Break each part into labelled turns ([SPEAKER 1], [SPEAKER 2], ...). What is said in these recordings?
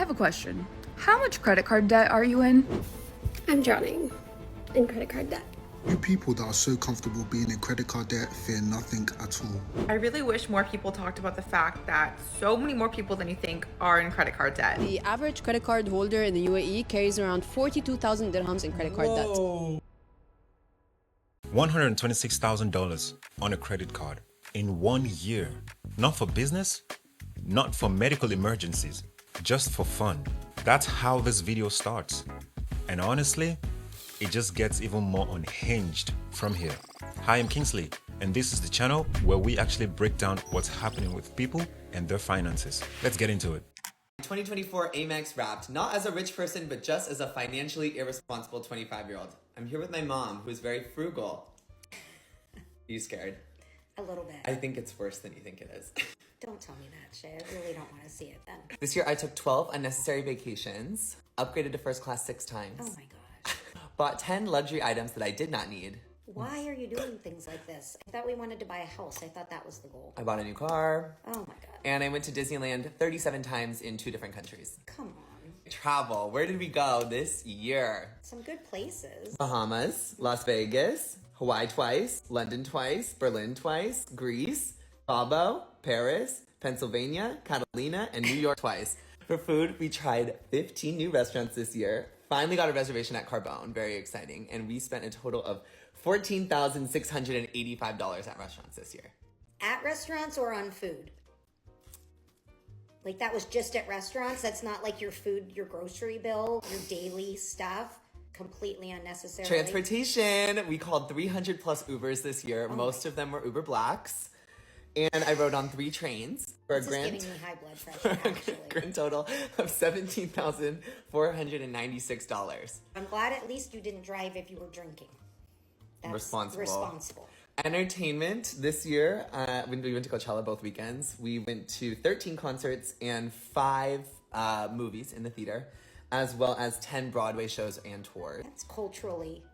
[SPEAKER 1] have a question. How much credit card debt are you in?
[SPEAKER 2] I'm drowning in credit card debt.
[SPEAKER 3] You people that are so comfortable being in credit card debt fear nothing at all.
[SPEAKER 4] I really wish more people talked about the fact that so many more people than you think are in credit card debt.
[SPEAKER 5] The average credit card holder in the UAE carries around 42,000 dirhams in credit card debt.
[SPEAKER 6] $126,000 on a credit card in 1 year. Not for business, not for medical emergencies, just for fun. That's how this video starts. And honestly, it just gets even more unhinged from here. Hi, I'm Kingsley, and this is the channel where we actually break down what's happening with people and their finances. Let's get into it.
[SPEAKER 7] 2024 Amex wrapped, not as a rich person, but just as a financially irresponsible 25-year-old. I'm here with my mom, who's very frugal. Are you scared?
[SPEAKER 8] A little bit.
[SPEAKER 7] I think it's worse than you think it is.
[SPEAKER 8] Don't tell me that shit. I really don't want to see it then.
[SPEAKER 7] This year I took 12 unnecessary vacations, upgraded to first class 6 times.
[SPEAKER 8] Oh my gosh.
[SPEAKER 7] Bought 10 luxury items that I did not need.
[SPEAKER 8] Why are you doing things like this? I thought we wanted to buy a house. I thought that was the goal.
[SPEAKER 7] I bought a new car.
[SPEAKER 8] Oh my god.
[SPEAKER 7] And I went to Disneyland 37 times in 2 different countries.
[SPEAKER 8] Come on.
[SPEAKER 7] Travel. Where did we go this year?
[SPEAKER 8] Some good places.
[SPEAKER 7] Bahamas, Las Vegas, Hawaii twice, London twice, Berlin twice, Greece, Cabo, Paris, Pennsylvania, Catalina, and New York twice. For food, we tried 15 new restaurants this year. Finally got a reservation at Carbone, very exciting. And we spent a total of $14,685 at restaurants this year.
[SPEAKER 8] At restaurants or on food? Like that was just at restaurants? That's not like your food, your grocery bill, your daily stuff? Completely unnecessary.
[SPEAKER 7] Transportation. We called 300 plus Ubers this year. Most of them were Uber Blacks. And I rode on 3 trains for a grand,
[SPEAKER 8] giving me high blood pressure, actually.
[SPEAKER 7] grand total of $17,496.
[SPEAKER 8] I'm glad at least you didn't drive if you were drinking. That's responsible.
[SPEAKER 7] Entertainment this year, when we went to Coachella both weekends, we went to 13 concerts and 5 movies in the theater, as well as 10 Broadway shows and tours.
[SPEAKER 8] That's culturally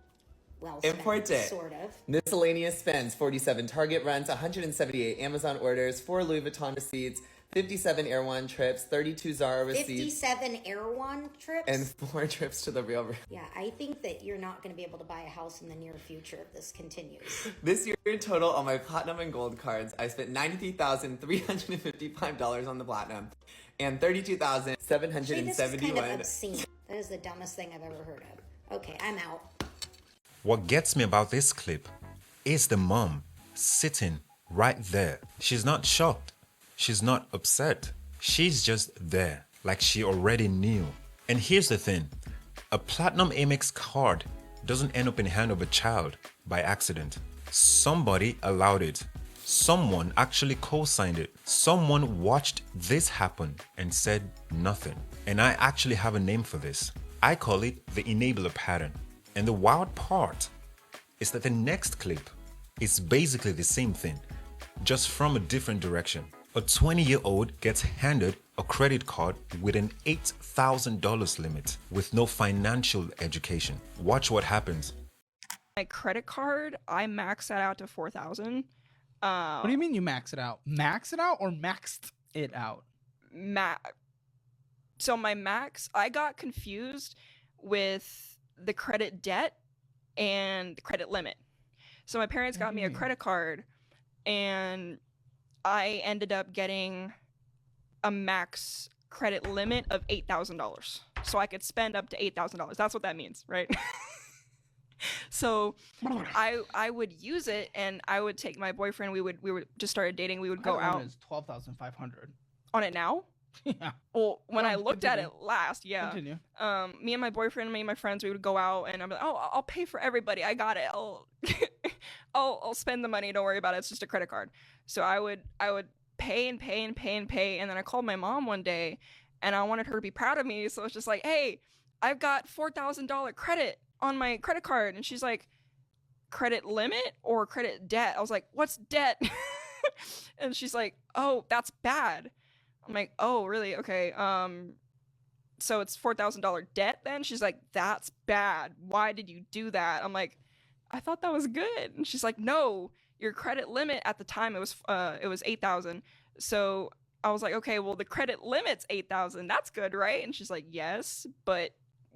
[SPEAKER 8] well spent,
[SPEAKER 7] important.
[SPEAKER 8] Sort of.
[SPEAKER 7] Miscellaneous spends, 47 Target runs, 178 Amazon orders, 4 Louis Vuitton receipts, 57 Air One trips, 32 Zara receipts.
[SPEAKER 8] 57 Air One trips?
[SPEAKER 7] And 4 trips to the Real.
[SPEAKER 8] Yeah, I think that you're not going to be able to buy a house in the near future if this continues.
[SPEAKER 7] This year in total on my Platinum and Gold cards, I spent $93,355 on the Platinum and $32,771.
[SPEAKER 8] This is kind of obscene. That is the dumbest thing I've ever heard of. Okay, I'm out.
[SPEAKER 6] What gets me about this clip is the mom sitting right there. She's not shocked. She's not upset. She's just there, like she already knew. And here's the thing. A Platinum Amex card doesn't end up in the hand of a child by accident. Somebody allowed it. Someone actually co-signed it. Someone watched this happen and said nothing. And I actually have a name for this. I call it the enabler pattern. And the wild part is that the next clip is basically the same thing, just from a different direction. A 20-year-old gets handed a credit card with an $8,000 limit with no financial education. Watch what happens.
[SPEAKER 9] My credit card, I maxed that out to $4,000.
[SPEAKER 10] What do you mean you max it out? Max it out or maxed it out?
[SPEAKER 9] So my max, I got confused with the credit debt and the credit limit. So my parents got me a credit card and I ended up getting a max credit limit of $8,000. So I could spend up to $8,000. That's what that means, right? So I would use it and I would take my boyfriend, we would just started dating, we would go out.
[SPEAKER 10] It's 12,500.
[SPEAKER 9] On it now?
[SPEAKER 10] Yeah.
[SPEAKER 9] Well, when I looked at it last, yeah.
[SPEAKER 10] Continue.
[SPEAKER 9] Me and my boyfriend, me and my friends, we would go out and I'm like, oh, I'll pay for everybody. I got it. I'll spend the money. Don't worry about it. It's just a credit card. So I would pay and pay and pay and pay. And then I called my mom one day and I wanted her to be proud of me. So it's just like, hey, I've got $4,000 credit on my credit card. And she's like, credit limit or credit debt? I was like, what's debt? And she's like, oh, that's bad. I'm like, oh, really? Okay. So it's $4,000 debt then? She's like, that's bad. Why did you do that? I'm like, I thought that was good. And she's like, no, your credit limit at the time, it was 8,000. So I was like, okay, well, the credit limit's $8,000. That's good, right? And she's like, yes, but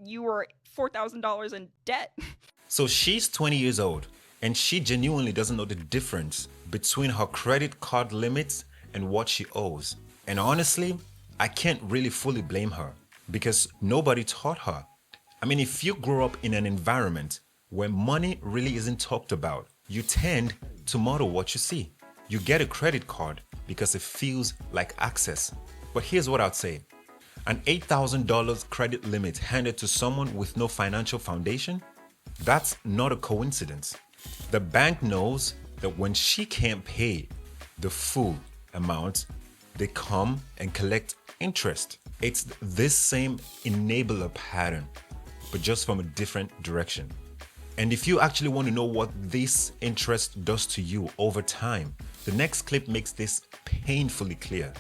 [SPEAKER 9] you were $4,000 in debt.
[SPEAKER 6] So she's 20 years old and she genuinely doesn't know the difference between her credit card limits and what she owes. And honestly, I can't really fully blame her because nobody taught her. I mean, if you grow up in an environment where money really isn't talked about, you tend to model what you see. You get a credit card because it feels like access. But here's what I'd say. An $8,000 credit limit handed to someone with no financial foundation? That's not a coincidence. The bank knows that when she can't pay the full amount, they come and collect interest. It's this same enabler pattern, but just from a different direction. And if you actually want to know what this interest does to you over time, the next clip makes this painfully clear.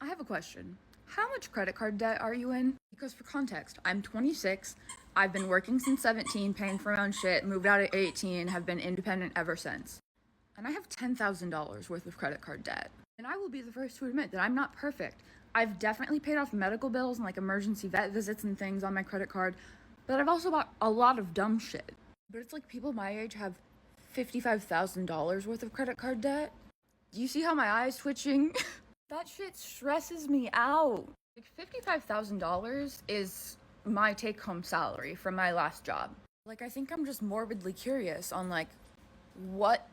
[SPEAKER 1] I have a question. How much credit card debt are you in? Because for context, I'm 26, I've been working since 17, paying for my own shit, moved out at 18, have been independent ever since. And I have $10,000 worth of credit card debt. And I will be the first to admit that I'm not perfect. I've definitely paid off medical bills and like emergency vet visits and things on my credit card, but I've also bought a lot of dumb shit. But it's like people my age have $55,000 worth of credit card debt. Do you see how my eye's twitching? That shit stresses me out. Like $55,000 is my take-home salary from my last job. Like, I think I'm just morbidly curious on like what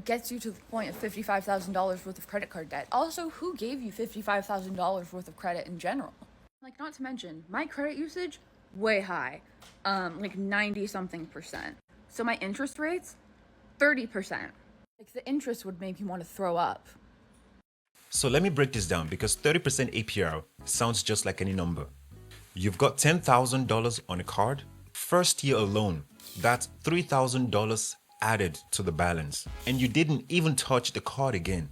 [SPEAKER 1] gets you to the point of $55,000 worth of credit card debt? Also, who gave you $55,000 worth of credit in general? Like, not to mention, my credit usage, way high. Like 90-something%. So my interest rates, 30%. Like, the interest would make me want to throw up.
[SPEAKER 6] So let me break this down because 30% APR sounds just like any number. You've got $10,000 on a card. First year alone, that's $3,000 added to the balance. And you didn't even touch the card again.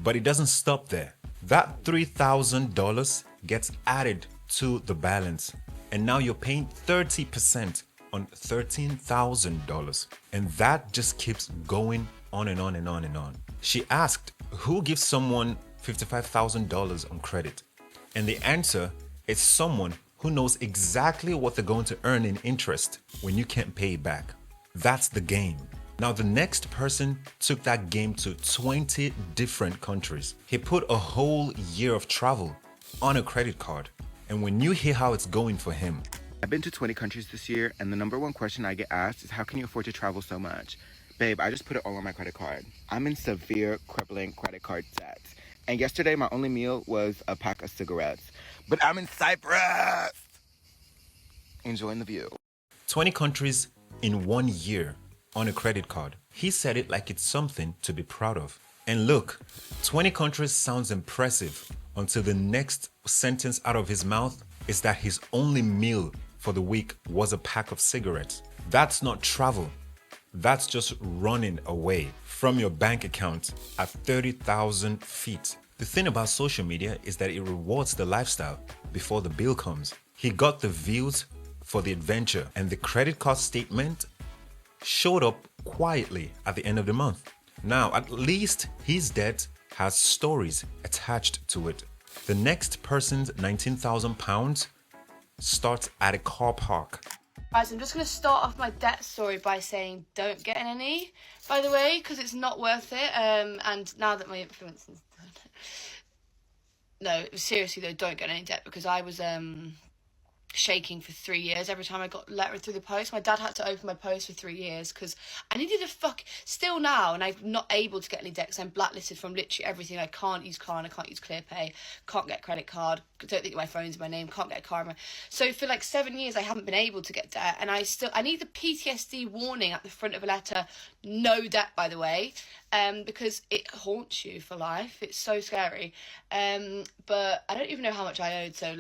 [SPEAKER 6] But it doesn't stop there. That $3,000 gets added to the balance. And now you're paying 30% on $13,000. And that just keeps going on and on and on and on. She asked, who gives someone $55,000 on credit? And the answer is someone who knows exactly what they're going to earn in interest when you can't pay it back. That's the game. Now, the next person took that game to 20 different countries. He put a whole year of travel on a credit card. And when you hear how it's going for him,
[SPEAKER 11] I've been to 20 countries this year, and the number one question I get asked is, how can you afford to travel so much? Babe, I just put it all on my credit card. I'm in severe, crippling credit card debt. And yesterday, my only meal was a pack of cigarettes. But I'm in Cyprus! Enjoying the view.
[SPEAKER 6] 20 countries in 1 year on a credit card. He said it like it's something to be proud of. And look, 20 countries sounds impressive until the next sentence out of his mouth is that his only meal for the week was a pack of cigarettes. That's not travel. That's just running away from your bank account at 30,000 feet. The thing about social media is that it rewards the lifestyle before the bill comes. He got the views for the adventure, and the credit card statement showed up quietly at the end of the month. Now, at least his debt has stories attached to it. The next person's £19,000 starts at a car park.
[SPEAKER 12] Guys, I'm just going to start off my debt story by saying don't get in any, by the way, because it's not worth it. And now that my influence is done. No, seriously though, don't get in any debt, because I was shaking for 3 years every time I got a letter through the post. My dad had to open my post for 3 years because I needed still now, and I'm not able to get any debt because I'm blacklisted from literally everything. I can't use Klarna, I can't use ClearPay, can't get a credit card, don't think my phone's in my name, can't get a car. So for like 7 years I haven't been able to get debt, and I need the PTSD warning at the front of a letter, no debt, by the way, because it haunts you for life. It's so scary. But I don't even know how much I owed, so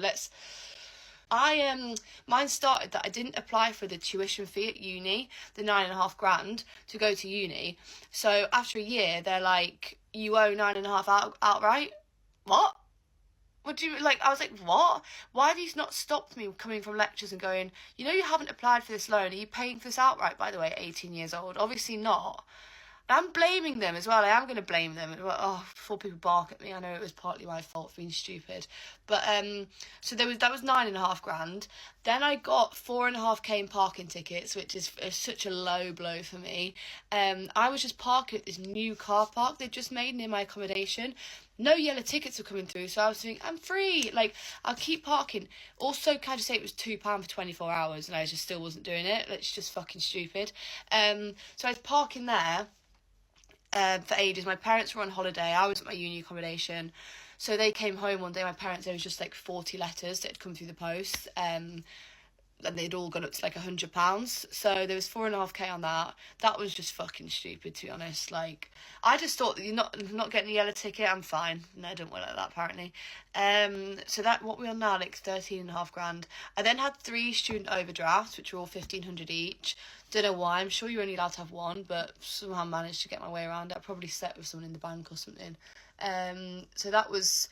[SPEAKER 12] mine started that I didn't apply for the tuition fee at uni, the 9.5 grand to go to uni. So after a year, they're like, you owe 9.5 outright. What? What do you like? I was like, what? Why have you not stopped me coming from lectures and going, you haven't applied for this loan? Are you paying for this outright, by the way, 18 years old? Obviously not. I'm blaming them as well. I am going to blame them. Oh, before people bark at me, I know it was partly my fault for being stupid. But so that was 9.5 grand. Then I got 4.5k in parking tickets, which is such a low blow for me. I was just parking at this new car park they've just made near my accommodation. No yellow tickets were coming through, so I was thinking, I'm free. Like, I'll keep parking. Also, can I just say it was £2 for 24 hours, and I just still wasn't doing it. It's just fucking stupid. So I was parking there for ages. My parents were on holiday. I was at my uni accommodation. So they came home one day. My parents, there was just like 40 letters that had come through the post. And they'd all gone up to like £100. So there was 4.5k on that. That was just fucking stupid, to be honest. Like, I just thought that you're not getting a yellow ticket, I'm fine. No, I don't work like that apparently. So that, what we're on now, like 13.5 grand. I then had 3 student overdrafts, which were all 1,500 each. Don't know why. I'm sure you're only allowed to have one, but somehow managed to get my way around it. I probably slept with someone in the bank or something. So that was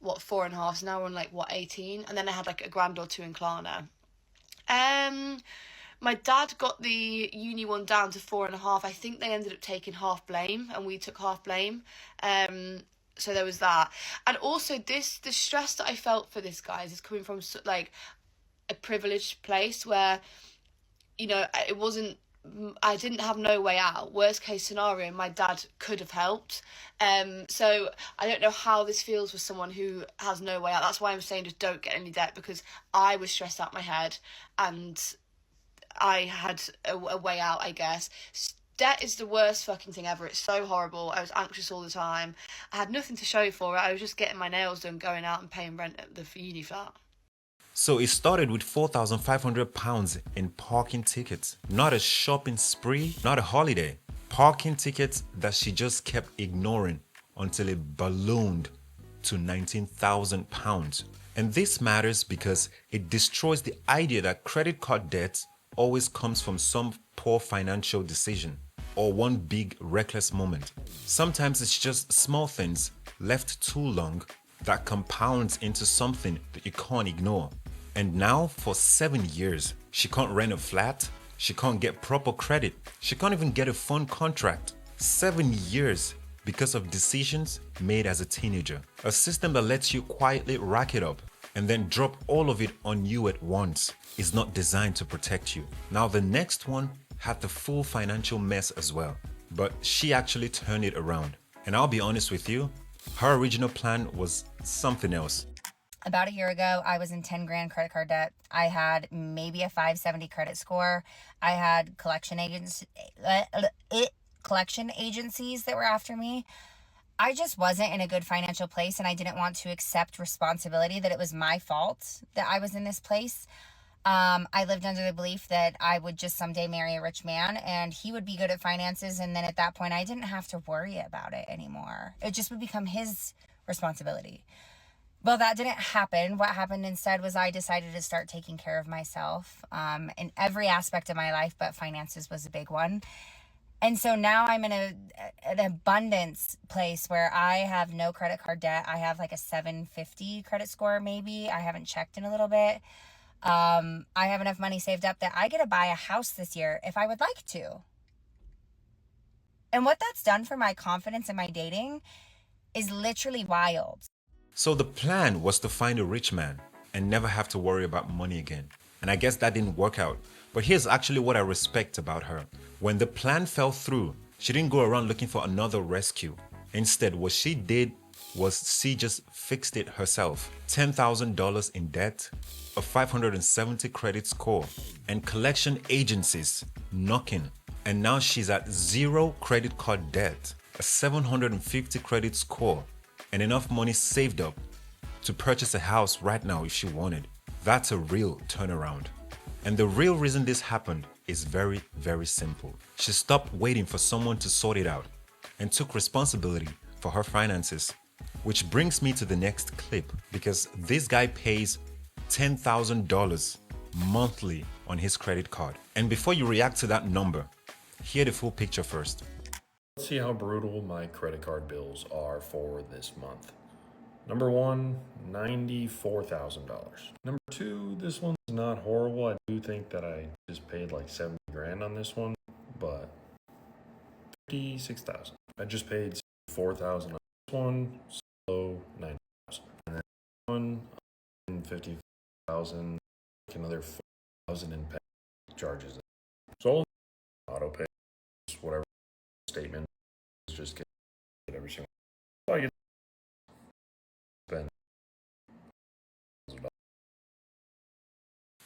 [SPEAKER 12] what, 4.5. So now we're on like what, 18, and then I had like a grand or two in Klarna. My dad got the uni one down to 4.5. I think they ended up taking half blame, and we took half blame. So there was that. And also the stress that I felt for this, guys, is coming from like a privileged place where, you know, I didn't have no way out. Worst case scenario, my dad could have helped. So I don't know how this feels for someone who has no way out. That's why I'm saying just don't get any debt, because I was stressed out my head and I had a way out, I guess. Debt is the worst fucking thing ever. It's so horrible. I was anxious all the time. I had nothing to show for it. I was just getting my nails done, going out and paying rent at the uni flat.
[SPEAKER 6] So it started with £4,500 in parking tickets. Not a shopping spree, not a holiday. Parking tickets that she just kept ignoring until it ballooned to £19,000. And this matters because it destroys the idea that credit card debt always comes from some poor financial decision or one big reckless moment. Sometimes it's just small things left too long that compounds into something that you can't ignore. And now for 7 years, she can't rent a flat, she can't get proper credit, she can't even get a phone contract. 7 years because of decisions made as a teenager. A system that lets you quietly rack it up and then drop all of it on you at once is not designed to protect you. Now the next one had the full financial mess as well, but she actually turned it around. And I'll be honest with you, her original plan was something else.
[SPEAKER 13] About a year ago, I was in 10 grand credit card debt. I had maybe a 570 credit score. I had collection agencies that were after me. I just wasn't in a good financial place, and I didn't want to accept responsibility that it was my fault that I was in this place. I lived under the belief that I would just someday marry a rich man and he would be good at finances, and then at that point I didn't have to worry about it anymore. It just would become his responsibility. Well, that didn't happen. What happened instead was I decided to start taking care of myself in every aspect of my life, but finances was a big one. And so now I'm in an abundance place where I have no credit card debt. I have like a 750 credit score maybe. I haven't checked in a little bit. I have enough money saved up that I get to buy a house this year if I would like to. And what that's done for my confidence in my dating is literally wild.
[SPEAKER 6] So the plan was to find a rich man and never have to worry about money again. And I guess that didn't work out. But here's actually what I respect about her. When the plan fell through, she didn't go around looking for another rescue. Instead, what she did was she just fixed it herself. $10,000 in debt, a 570 credit score, and collection agencies knocking. And now she's at 0 credit card debt, a 750 credit score, and enough money saved up to purchase a house right now if she wanted. That's a real turnaround. And the real reason this happened is very, very simple. She stopped waiting for someone to sort it out and took responsibility for her finances. Which brings me to the next clip, because this guy pays $10,000 monthly on his credit card. And before you react to that number, hear the full picture first.
[SPEAKER 14] Let's see how brutal my credit card bills are for this month. Number one, $94,000. Number two, this one's not horrible. I do think that I just paid like 70 grand on this one, but 56,000. I just paid 4,000 on this one, so 9,000. And then one, 50,000, another 4,000 in pay charges. So all auto pay, whatever statement is just get every single. So I get spend.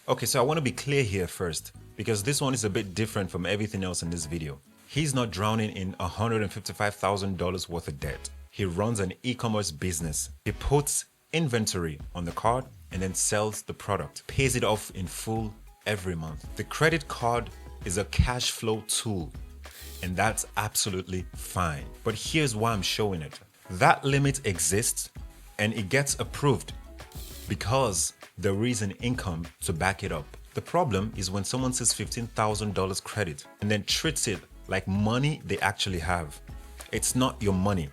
[SPEAKER 6] Okay, so I want to be clear here first, because this one is a bit different from everything else in this video. He's not drowning in $155,000 worth of debt. He runs an e-commerce business. He puts inventory on the card and then sells the product, pays it off in full every month. The credit card is a cash flow tool, and that's absolutely fine. But here's why I'm showing it. That limit exists and it gets approved because there is an income to back it up. The problem is when someone says $15,000 credit and then treats it like money they actually have. It's not your money,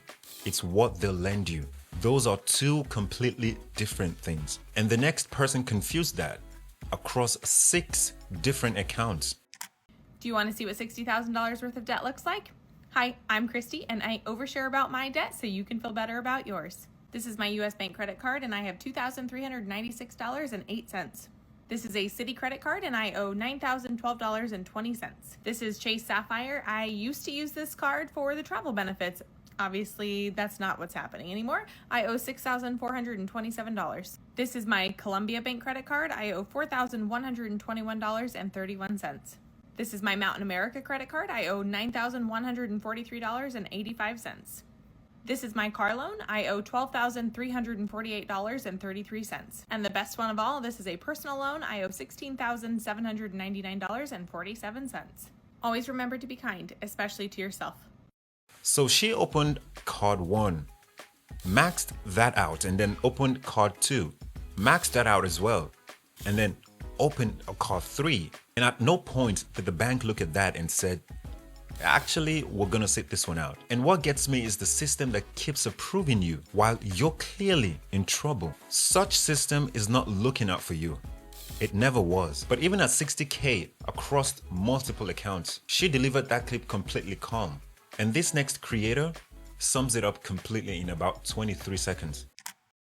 [SPEAKER 6] it's what they'll lend you. Those are two completely different things. And the next person confused that across 6 different accounts.
[SPEAKER 15] Do you want to see what $60,000 worth of debt looks like? Hi, I'm Christy, and I overshare about my debt so you can feel better about yours. This is my US bank credit card, and I have $2,396.08. This is a Citi credit card, and I owe $9,012.20. This is Chase Sapphire. I used to use this card for the travel benefits. Obviously, that's not what's happening anymore. I owe $6,427. This is my Columbia Bank credit card. I owe $4,121.31. This is my Mountain America credit card. I owe $9,143.85. This is my car loan. I owe $12,348.33. And the best one of all, this is a personal loan. I owe $16,799.47. Always remember to be kind, especially to yourself.
[SPEAKER 6] So she opened card 1, maxed that out, and then opened card 2, maxed that out as well, and then opened a card 3. And at no point did the bank look at that and said, actually, we're gonna sit this one out. And what gets me is the system that keeps approving you while you're clearly in trouble. Such system is not looking out for you. It never was. But even at 60K across multiple accounts, she delivered that clip completely calm. And this next creator sums it up completely in about 23 seconds.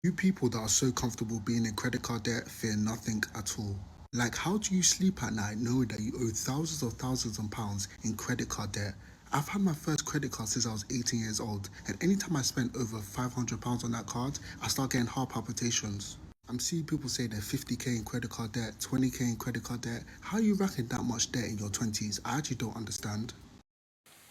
[SPEAKER 3] You people that are so comfortable being in credit card debt fear nothing at all. Like, how do you sleep at night knowing that you owe thousands of pounds in credit card debt? I've had my first credit card since I was 18 years old, and anytime I spend over £500 on that card, I start getting heart palpitations. I'm seeing people say they're 50k in credit card debt, 20k in credit card debt. How are you racking that much debt in your 20s? I actually don't understand.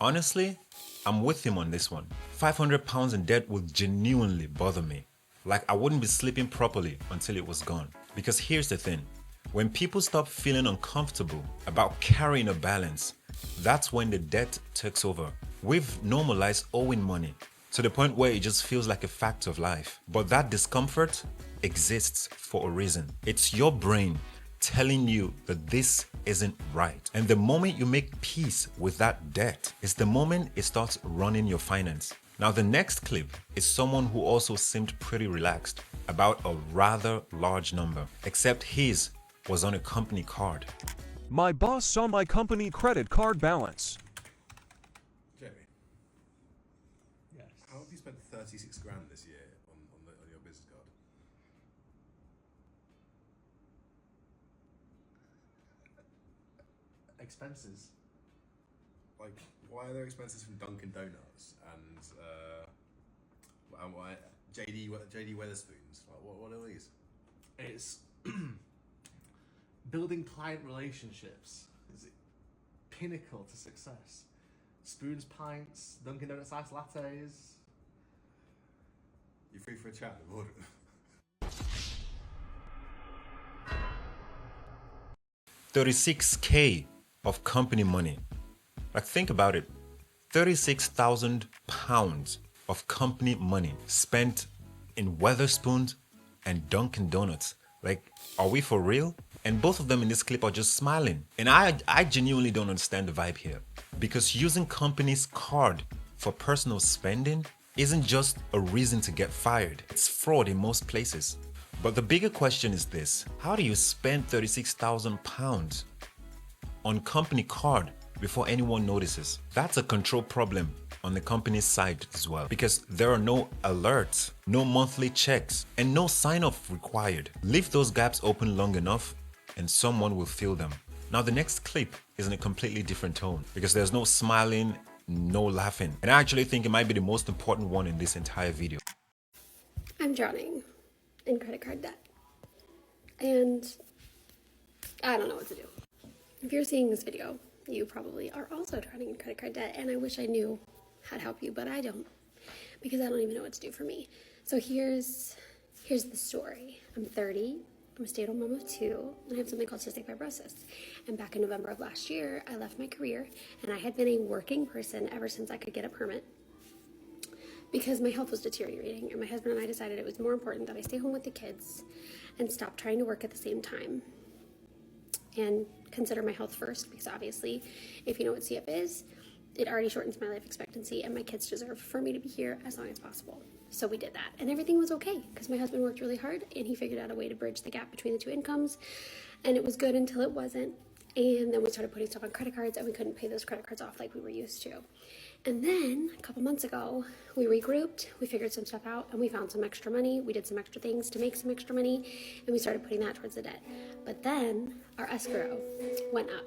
[SPEAKER 6] Honestly, I'm with him on this one. £500 in debt would genuinely bother me. Like, I wouldn't be sleeping properly until it was gone. Because here's the thing. When people stop feeling uncomfortable about carrying a balance, that's when the debt takes over. We've normalized owing money to the point where it just feels like a fact of life. But that discomfort exists for a reason. It's your brain telling you that this isn't right. And the moment you make peace with that debt is the moment it starts running your finance. Now, the next clip is someone who also seemed pretty relaxed about a rather large number, except his was on a company card.
[SPEAKER 16] My boss saw my company credit card balance.
[SPEAKER 17] Jamie. Yes. How have you spent 36 grand this year on your business card? Expenses. Like, why are there expenses from Dunkin' Donuts and why JD Wetherspoons? Like, what are these? It's building client relationships is pinnacle to success. Spoons, pints, Dunkin' Donuts iced lattes. You're free for a chat with order.
[SPEAKER 6] $36K of company money. Like, think about it. £36,000 of company money spent in Wetherspoons and Dunkin' Donuts. Like, are we for real? And both of them in this clip are just smiling. And I genuinely don't understand the vibe here. Because using company's card for personal spending isn't just a reason to get fired. It's fraud in most places. But the bigger question is this: how do you spend £36,000 on company card before anyone notices. That's a control problem on the company's side as well, because there are no alerts, no monthly checks, and no sign-off required. Leave those gaps open long enough and someone will fill them. Now the next clip is in a completely different tone because there's no smiling, no laughing. And I actually think it might be the most important one in this entire video.
[SPEAKER 2] I'm drowning in credit card debt. And I don't know what to do. If you're seeing this video, you probably are also drowning in credit card debt, and I wish I knew how to help you, but I don't, because I don't even know what to do for me. So here's the story. I'm 30, I'm a stay-at-home mom of 2, and I have something called cystic fibrosis. And back in November of last year, I left my career, and I had been a working person ever since I could get a permit because my health was deteriorating, and my husband and I decided it was more important that I stay home with the kids and stop trying to work at the same time and consider my health first, because obviously, if you know what CF is, it already shortens my life expectancy, and my kids deserve for me to be here as long as possible. So we did that, and everything was okay because my husband worked really hard and he figured out a way to bridge the gap between the two incomes, and it was good until it wasn't. And then we started putting stuff on credit cards, and we couldn't pay those credit cards off like we were used to. And then a couple months ago, we regrouped, we figured some stuff out, and we found some extra money. We did some extra things to make some extra money, and we started putting that towards the debt. But then our escrow went up.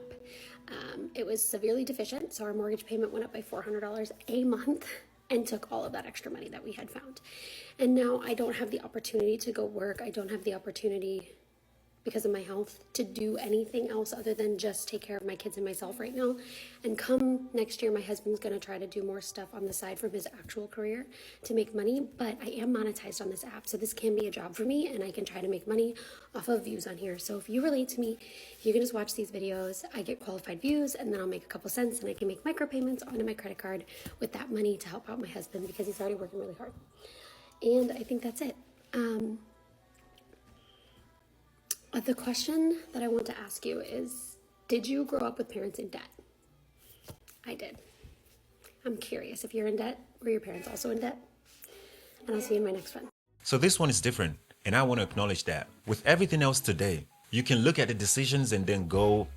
[SPEAKER 2] It was severely deficient, so our mortgage payment went up by $400 a month and took all of that extra money that we had found. And now I don't have the opportunity to go work. I don't have the opportunity, because of my health, to do anything else other than just take care of my kids and myself right now. And come next year, my husband's gonna try to do more stuff on the side from his actual career to make money, but I am monetized on this app, so this can be a job for me, and I can try to make money off of views on here. So if you relate to me, you can just watch these videos. I get qualified views, and then I'll make a couple cents, and I can make micropayments onto my credit card with that money to help out my husband because he's already working really hard. And I think that's it. The question that I want to ask you is, did you grow up with parents in debt? I did. I'm curious if you're in debt. Were your parents also in debt? And I'll see you in my next one.
[SPEAKER 6] So this one is different, and I want to acknowledge that. With everything else today, you can look at the decisions and then go,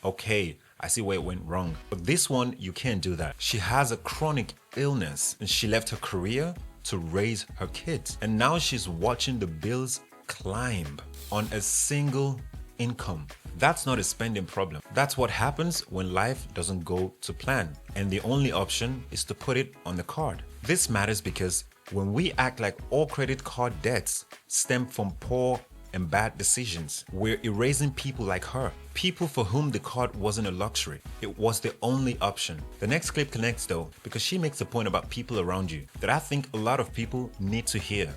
[SPEAKER 6] okay, I see where it went wrong. But this one, you can't do that. She has a chronic illness, and she left her career to raise her kids. And now she's watching the bills climb on a single income. That's not a spending problem. That's what happens when life doesn't go to plan, and the only option is to put it on the card. This matters because when we act like all credit card debts stem from poor and bad decisions, we're erasing people like her, people for whom the card wasn't a luxury. It was the only option. The next clip connects though, because she makes a point about people around you that I think a lot of people need to hear.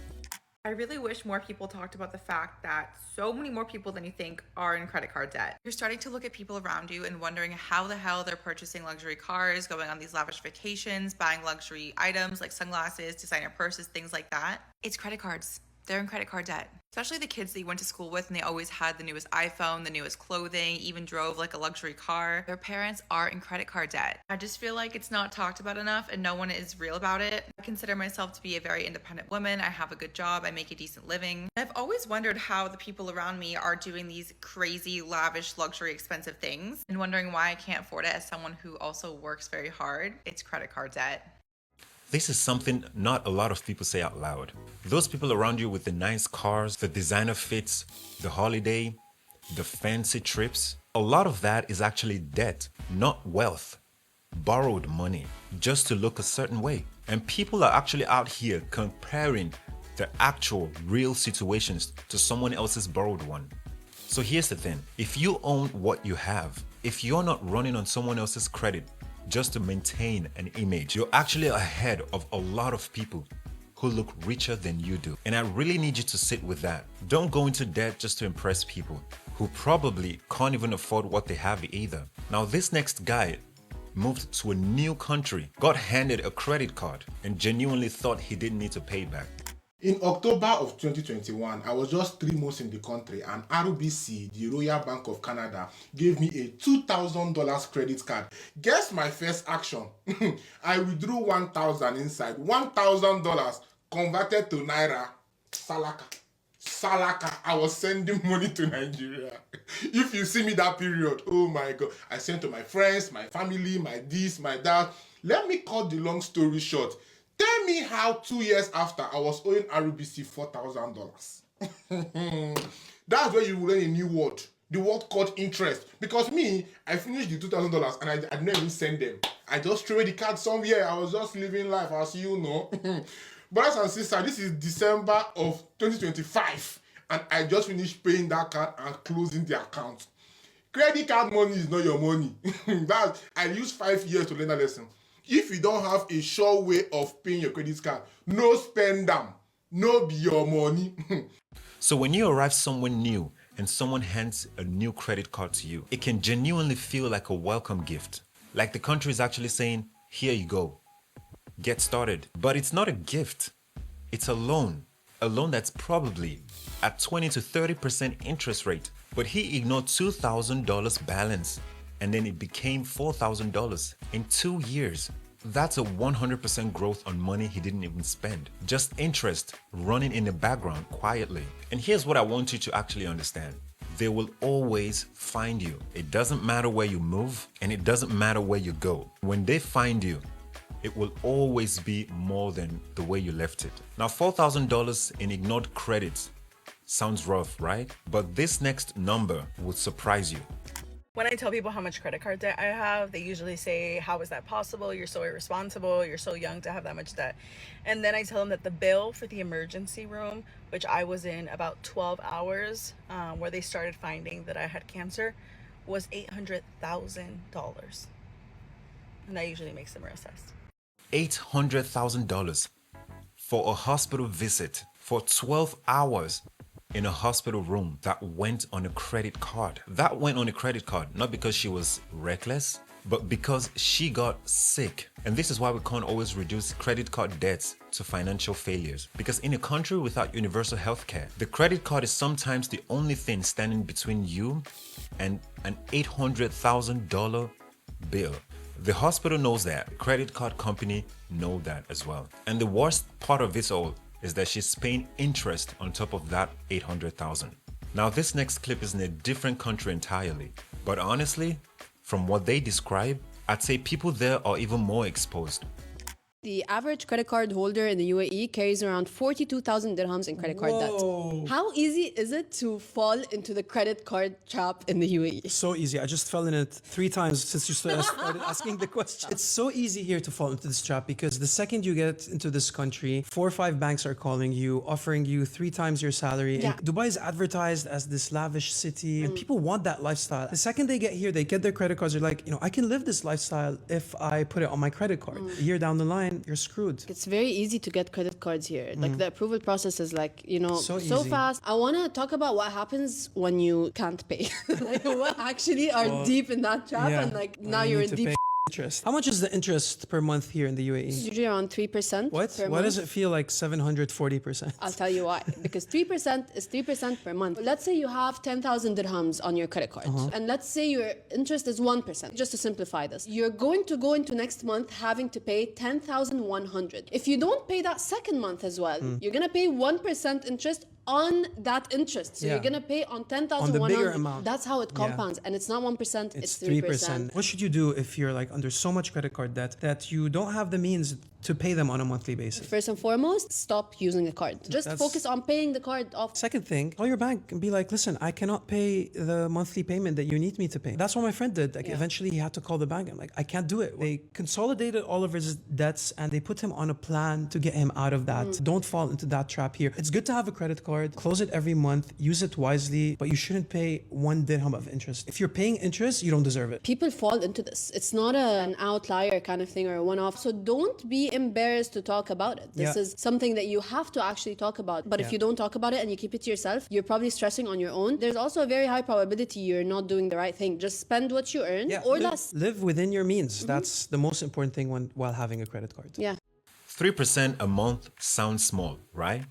[SPEAKER 4] I really wish more people talked about the fact that so many more people than you think are in credit card debt. You're starting to look at people around you and wondering how the hell they're purchasing luxury cars, going on these lavish vacations, buying luxury items like sunglasses, designer purses, things like that. It's credit cards. They're in credit card debt. Especially the kids that you went to school with and they always had the newest iPhone, the newest clothing, even drove like a luxury car. Their parents are in credit card debt. I just feel like it's not talked about enough and no one is real about it. I consider myself to be a very independent woman. I have a good job. I make a decent living. I've always wondered how the people around me are doing these crazy, lavish, luxury, expensive things and wondering why I can't afford it as someone who also works very hard. It's credit card debt.
[SPEAKER 6] This is something not a lot of people say out loud. Those people around you with the nice cars, the designer fits, the holiday, the fancy trips, a lot of that is actually debt, not wealth. Borrowed money just to look a certain way. And people are actually out here comparing the actual real situations to someone else's borrowed one. So here's the thing, if you own what you have, if you're not running on someone else's credit just to maintain an image, you're actually ahead of a lot of people who look richer than you do. And I really need you to sit with that. Don't go into debt just to impress people who probably can't even afford what they have either. Now this next guy moved to a new country, got handed a credit card, and genuinely thought he didn't need to pay back.
[SPEAKER 18] In October of 2021, I was just 3 months in the country and RBC, the Royal Bank of Canada, gave me a $2,000 credit card. Guess my first action? I withdrew $1,000 inside. $1,000 converted to Naira. Salaka. I was sending money to Nigeria. If you see me that period, oh my God. I sent to my friends, my family, my this, my that. Let me cut the long story short. Tell me how 2 years after I was owing RBC $4,000. That's where you will learn a new word. The word called interest. Because me, I finished the $2,000 and I didn't even send them. I just threw the card somewhere. I was just living life, as you know. Brothers and sisters, this is December of 2025. And I just finished paying that card and closing the account. Credit card money is not your money. I used 5 years to learn that lesson. If you don't have a sure way of paying your credit card, no spend them. No be your money.
[SPEAKER 6] So when you arrive somewhere new and someone hands a new credit card to you, it can genuinely feel like a welcome gift. Like the country is actually saying, here you go. Get started. But it's not a gift. It's a loan. A loan that's probably at 20 to 30% interest rate. But he ignored $2,000 balance and then it became $4,000 in 2 years. That's a 100% growth on money he didn't even spend. Just interest running in the background quietly. And here's what I want you to actually understand. They will always find you. It doesn't matter where you move and it doesn't matter where you go. When they find you, it will always be more than the way you left it. Now, $4,000 in ignored credits sounds rough, right? But this next number would surprise you.
[SPEAKER 19] When I tell people how much credit card debt I have, they usually say, how is that possible? You're so irresponsible. You're so young to have that much debt. And then I tell them that the bill for the emergency room, which I was in about 12 hours, where they started finding that I had cancer, was $800,000. And that usually makes them reassess.
[SPEAKER 6] $800,000 for a hospital visit for 12 hours in a hospital room that went on a credit card. That went on a credit card, not because she was reckless, but because she got sick. And this is why we can't always reduce credit card debts to financial failures. Because in a country without universal healthcare, the credit card is sometimes the only thing standing between you and an $800,000 bill. The hospital knows that. Credit card company know that as well. And the worst part of this all is that she's paying interest on top of that $800,000. Now this next clip is in a different country entirely, but honestly, from what they describe, I'd say people there are even more exposed.
[SPEAKER 5] The average credit card holder in the UAE carries around 42,000 dirhams in credit card debt. How easy is it to fall into the credit card trap in the UAE?
[SPEAKER 20] So easy. I just fell in it 3 times since you started asking the question. It's so easy here to fall into this trap because the second you get into this country, 4 or 5 banks are calling you, offering you 3 times your salary.
[SPEAKER 5] Yeah.
[SPEAKER 20] And Dubai is advertised as this lavish city and people want that lifestyle. The second they get here, they get their credit cards. They're like, I can live this lifestyle if I put it on my credit card. A year down the line, you're screwed.
[SPEAKER 5] It's very easy to get credit cards here. Like the approval process is like, so
[SPEAKER 20] easy.
[SPEAKER 5] fast. I want to talk about what happens when you can't pay. Like what actually are deep in that trap and like now you're in deep
[SPEAKER 20] interest. How much is the interest per month here in the UAE?
[SPEAKER 5] It's usually around 3%.
[SPEAKER 20] What? Why does it feel like 740%?
[SPEAKER 5] I'll tell you why. Because 3% is 3% per month. Let's say you have 10,000 dirhams on your credit card. And let's say your interest is 1%. Just to simplify this. You're going to go into next month having to pay 10,100. If you don't pay that second month as well, you're going to pay 1% interest on that interest. So you're going to pay on 10,100.
[SPEAKER 20] On the bigger amount.
[SPEAKER 5] That's how it compounds. And it's not 1%, it's 3%.
[SPEAKER 20] What should you do if you're like under so much credit card debt that you don't have the means to pay them on a monthly basis?
[SPEAKER 5] First and foremost, stop using the card. Just focus on paying the card off.
[SPEAKER 20] Second thing, call your bank and be like, listen, I cannot pay the monthly payment that you need me to pay. That's what my friend did. Like eventually he had to call the bank. I'm like, I can't do it. They consolidated all of his debts and they put him on a plan to get him out of that. Don't fall into that trap here. It's good to have a credit card, close it every month, use it wisely, but you shouldn't pay 1 dirham of interest. If you're paying interest, you don't deserve it.
[SPEAKER 5] People fall into this. It's not an outlier kind of thing or a one-off. So don't be embarrassed to talk about it. This is something that you have to actually talk about. But if you don't talk about it and you keep it to yourself, you're probably stressing on your own. There's also a very high probability you're not doing the right thing. Just spend what you earn or less.
[SPEAKER 20] Live within your means. That's the most important thing while having a credit card.
[SPEAKER 6] 3% a month sounds small, right?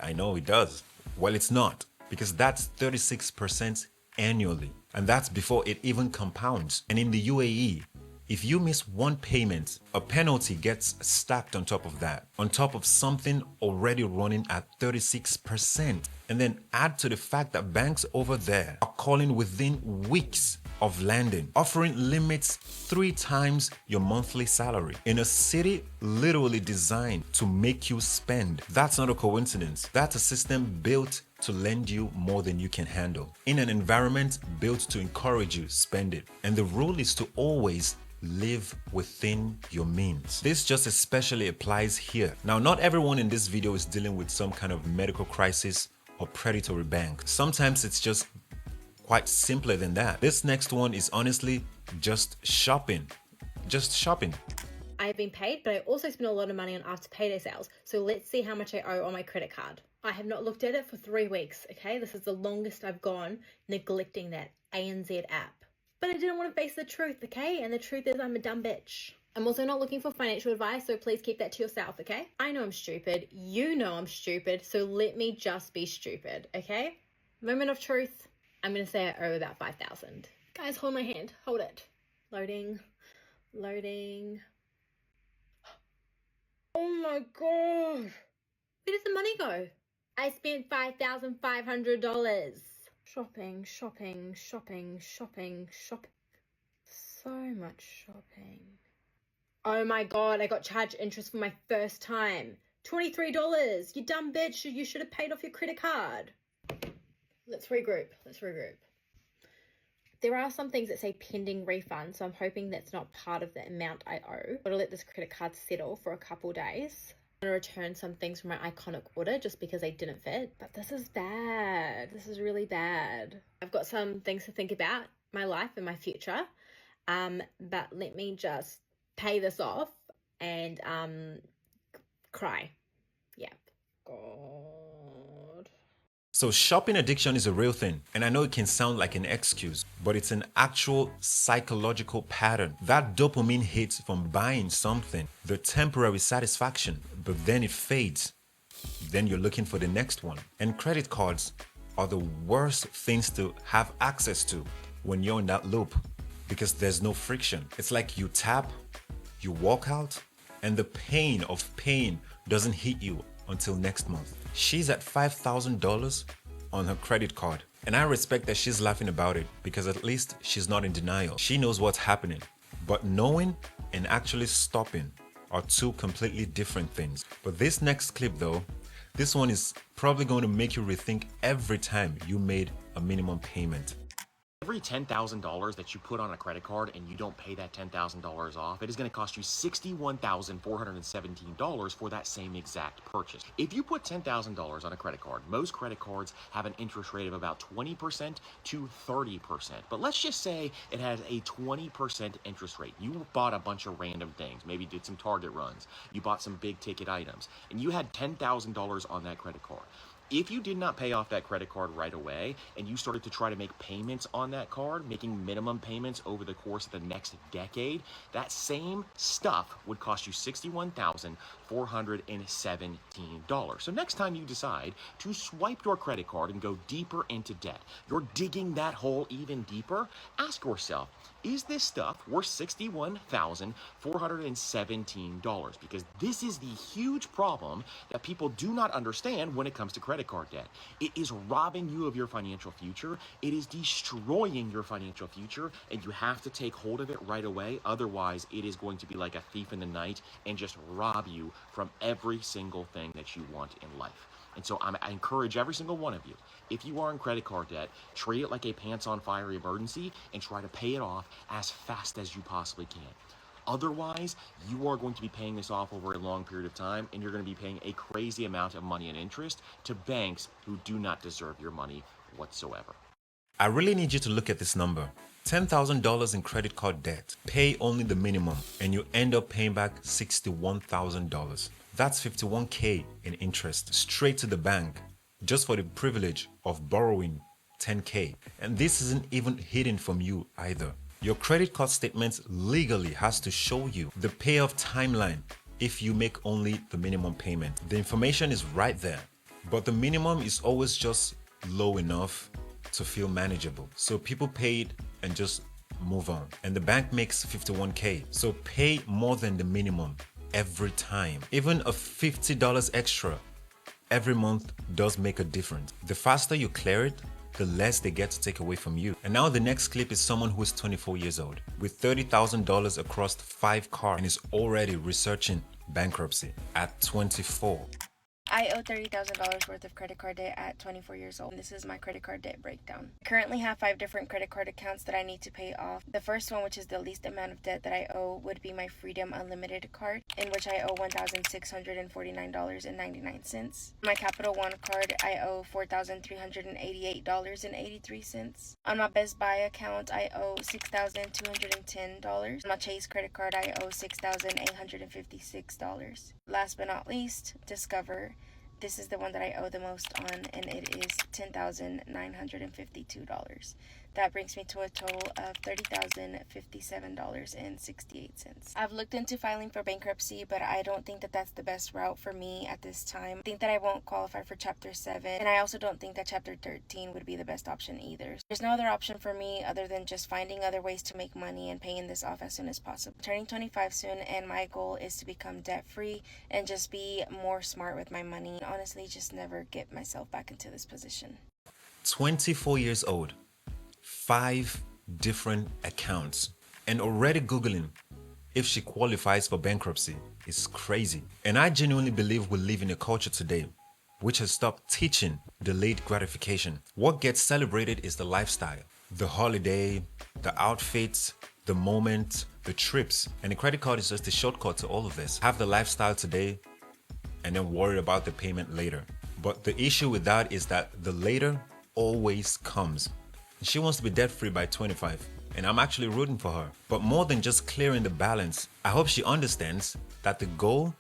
[SPEAKER 6] I know it does. Well, it's not, because that's 36% annually. And that's before it even compounds. And in the UAE, if you miss one payment, a penalty gets stacked on top of that, on top of something already running at 36%. And then add to the fact that banks over there are calling within weeks of landing, offering limits 3 times your monthly salary in a city literally designed to make you spend. That's not a coincidence. That's a system built to lend you more than you can handle in an environment built to encourage you spend it. And the rule is to always live within your means. This just especially applies here. Now, not everyone in this video is dealing with some kind of medical crisis or predatory bank. Sometimes it's just quite simpler than that. This next one is honestly just shopping. Just shopping.
[SPEAKER 21] I have been paid, but I also spent a lot of money on after payday sales. So let's see how much I owe on my credit card. I have not looked at it for 3 weeks, okay? This is the longest I've gone neglecting that ANZ app. But I didn't want to face the truth, okay? And the truth is I'm a dumb bitch. I'm also not looking for financial advice, so please keep that to yourself, okay? I know I'm stupid. You know I'm stupid, so let me just be stupid, okay? Moment of truth. I'm going to say I owe about 5,000. Guys, hold my hand. Hold it. Loading. Loading. Oh my god. Where did the money go? I spent $5,500. Shopping, shopping, shopping, shopping, shopping. So much shopping. Oh my god, I got charged interest for my first time. $23. You dumb bitch. You should have paid off your credit card. Let's regroup. Let's regroup. There are some things that say pending refund, so I'm hoping that's not part of the amount I owe. I'm gonna let this credit card settle for a couple days. I'm gonna return some things from my iconic order just because they didn't fit. But this is bad. This is really bad. I've got some things to think about, my life and my future. But let me just pay this off and cry. Yep. God.
[SPEAKER 6] So shopping addiction is a real thing, and I know it can sound like an excuse, but it's an actual psychological pattern. That dopamine hits from buying something, the temporary satisfaction, but then it fades. Then you're looking for the next one. And credit cards are the worst things to have access to when you're in that loop, because there's no friction. It's like you tap, you walk out, and the pain of paying doesn't hit you until next month. She's at $5,000 on her credit card, and I respect that she's laughing about it because at least she's not in denial. She knows what's happening, but knowing and actually stopping are two completely different things. But this next clip though, this one is probably going to make you rethink every time you made a minimum payment.
[SPEAKER 22] Every $10,000 that you put on a credit card and you don't pay that $10,000 off, it is going to cost you $61,417 for that same exact purchase. If you put $10,000 on a credit card, most credit cards have an interest rate of about 20% to 30%. But let's just say it has a 20% interest rate. You bought a bunch of random things, maybe did some Target runs, you bought some big ticket items, and you had $10,000 on that credit card. If you did not pay off that credit card right away and you started to try to make payments on that card, making minimum payments over the course of the next decade, that same stuff would cost you $61,417. So next time you decide to swipe your credit card and go deeper into debt, you're digging that hole even deeper, ask yourself, is this stuff worth $61,417? Because this is the huge problem that people do not understand when it comes to credit card debt. It is robbing you of your financial future. It is destroying your financial future, and you have to take hold of it right away. Otherwise, it is going to be like a thief in the night and just rob you from every single thing that you want in life. And so I encourage every single one of you, if you are in credit card debt, treat it like a pants on fire emergency and try to pay it off as fast as you possibly can. Otherwise, you are going to be paying this off over a long period of time, and you're going to be paying a crazy amount of money and interest to banks who do not deserve your money whatsoever.
[SPEAKER 6] I really need you to look at this number. $10,000 in credit card debt. Pay only the minimum, and you end up paying back $61,000. That's $51K in interest straight to the bank just for the privilege of borrowing $10K. And this isn't even hidden from you either. Your credit card statement legally has to show you the payoff timeline if you make only the minimum payment. The information is right there, but the minimum is always just low enough to feel manageable. So people pay it and just move on. And the bank makes $51K. So pay more than the minimum every time. Even a $50 extra every month does make a difference. The faster you clear it, the less they get to take away from you. And now the next clip is someone who is 24 years old with $30,000 across 5 cars and is already researching bankruptcy at 24.
[SPEAKER 7] I owe $30,000 worth of credit card debt at 24 years old. This is my credit card debt breakdown. I currently have 5 different credit card accounts that I need to pay off. The first one, which is the least amount of debt that I owe, would be my Freedom Unlimited card, in which I owe $1,649.99. My Capital One card, I owe $4,388.83. On my Best Buy account, I owe $6,210. On my Chase credit card, I owe $6,856. Last but not least, Discover. This is the one that I owe the most on, and it is $10,952. That brings me to a total of $30,057.68. I've looked into filing for bankruptcy, but I don't think that that's the best route for me at this time. I think that I won't qualify for Chapter 7, and I also don't think that Chapter 13 would be the best option either. There's no other option for me other than just finding other ways to make money and paying this off as soon as possible. I'm turning 25 soon, and my goal is to become debt-free and just be more smart with my money. Honestly, just never get myself back into this position.
[SPEAKER 6] 24 years old, 5 different accounts, and already Googling if she qualifies for bankruptcy is crazy. And I genuinely believe we live in a culture today which has stopped teaching delayed gratification. What gets celebrated is the lifestyle, the holiday, the outfits, the moment, the trips, and the credit card is just a shortcut to all of this. Have the lifestyle today and then worry about the payment later. But the issue with that is that the later always comes. She wants to be debt-free by 25, and I'm actually rooting for her. But more than just clearing the balance, I hope she understands that the goal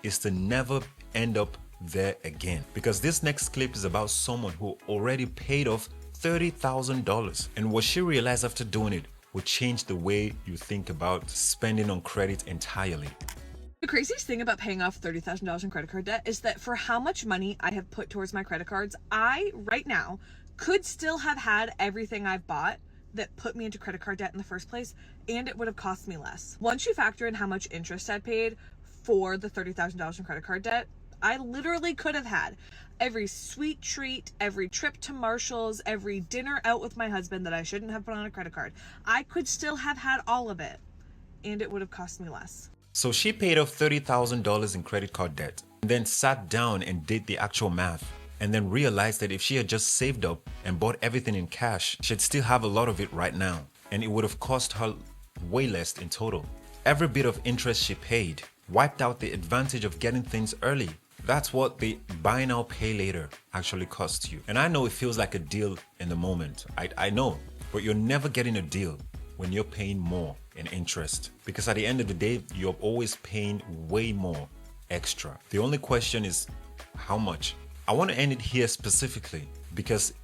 [SPEAKER 6] is to never end up there again. Because this next clip is about someone who already paid off $30,000, and what she realized after doing it will change the way you think about spending on credit entirely.
[SPEAKER 8] The craziest thing about paying off $30,000 in credit card debt is that for how much money I have put towards my credit cards, I, right now, could still have had everything I've bought that put me into credit card debt in the first place, and it would have cost me less. Once you factor in how much interest I paid for the $30,000 in credit card debt, I literally could have had every sweet treat, every trip to Marshall's, every dinner out with my husband that I shouldn't have put on a credit card. I could still have had all of it, and it would have cost me less.
[SPEAKER 6] So she paid off $30,000 in credit card debt, and then sat down and did the actual math, and then realized that if she had just saved up and bought everything in cash, she'd still have a lot of it right now, and it would have cost her way less in total. Every bit of interest she paid wiped out the advantage of getting things early. That's what the buy now, pay later actually costs you. And I know it feels like a deal in the moment. I know, but you're never getting a deal when you're paying more in interest. Because at the end of the day, you're always paying way more extra. The only question is how much? I want to end it here specifically because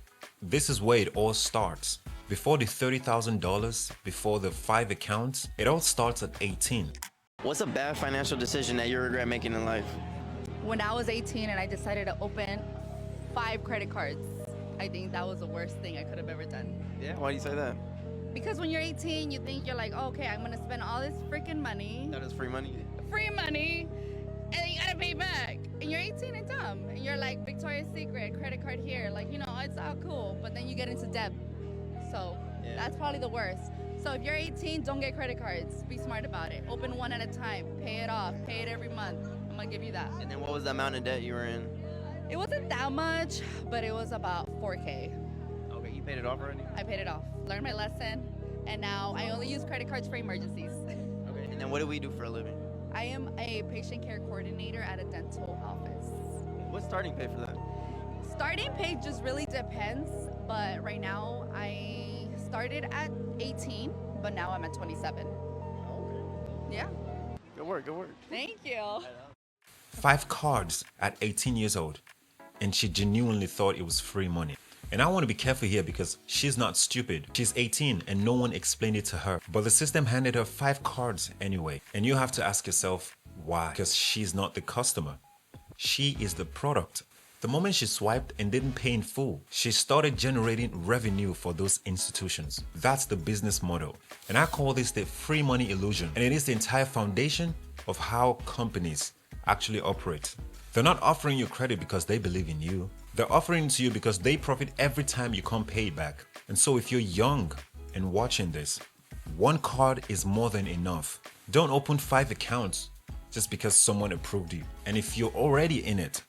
[SPEAKER 6] this is where it all starts. Before the $30,000, before the 5 accounts, it all starts at 18.
[SPEAKER 23] What's a bad financial decision that you regret making in life?
[SPEAKER 24] When I was 18 and I decided to open 5 credit cards, I think that was the worst thing I could have ever done.
[SPEAKER 23] Yeah, why do you say that?
[SPEAKER 24] Because when you're 18, you think you're like, oh, okay, I'm gonna spend all this freaking money.
[SPEAKER 23] That is free money.
[SPEAKER 24] Free money, and then you gotta pay back. And you're 18 and dumb, and you're like Victoria's Secret, credit card here, like, you know, it's all cool, but then you get into debt. So that's probably the worst. So if you're 18, don't get credit cards. Be smart about it. Open one at a time. Pay it off. Pay it every month. I'm gonna give you that.
[SPEAKER 23] And then what was the amount of debt you were in?
[SPEAKER 24] It wasn't that much, but it was about 4K.
[SPEAKER 23] Okay, you paid it off already?
[SPEAKER 24] I paid it off. Learned my lesson, and now I only use credit cards for emergencies.
[SPEAKER 23] Okay, and then what do we do for a living?
[SPEAKER 24] I am a patient care coordinator at a dental office.
[SPEAKER 23] What's starting pay for that?
[SPEAKER 24] Starting pay just really depends, but right now I started at 18, but now I'm at 27. Yeah.
[SPEAKER 23] Good work, good work.
[SPEAKER 24] Thank you.
[SPEAKER 6] 5 cards at 18 years old, and she genuinely thought it was free money. And I want to be careful here because she's not stupid. She's 18 and no one explained it to her. But the system handed her 5 cards anyway. And you have to ask yourself why? Because she's not the customer. She is the product. The moment she swiped and didn't pay in full, she started generating revenue for those institutions. That's the business model. And I call this the free money illusion. And it is the entire foundation of how companies actually operate. They're not offering you credit because they believe in you. They're offering it to you because they profit every time you can't pay it back. And so if you're young and watching this, one card is more than enough. Don't open 5 accounts just because someone approved you. And if you're already in it,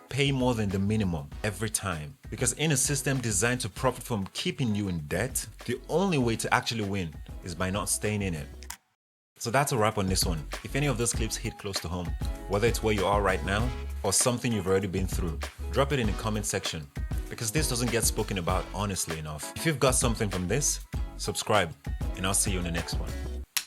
[SPEAKER 6] pay more than the minimum every time. Because in a system designed to profit from keeping you in debt, the only way to actually win is by not staying in it. So that's a wrap on this one. If any of those clips hit close to home, whether it's where you are right now or something you've already been through, drop it in the comment section, because this doesn't get spoken about honestly enough. If you've got something from this, subscribe, and I'll see you in the next one.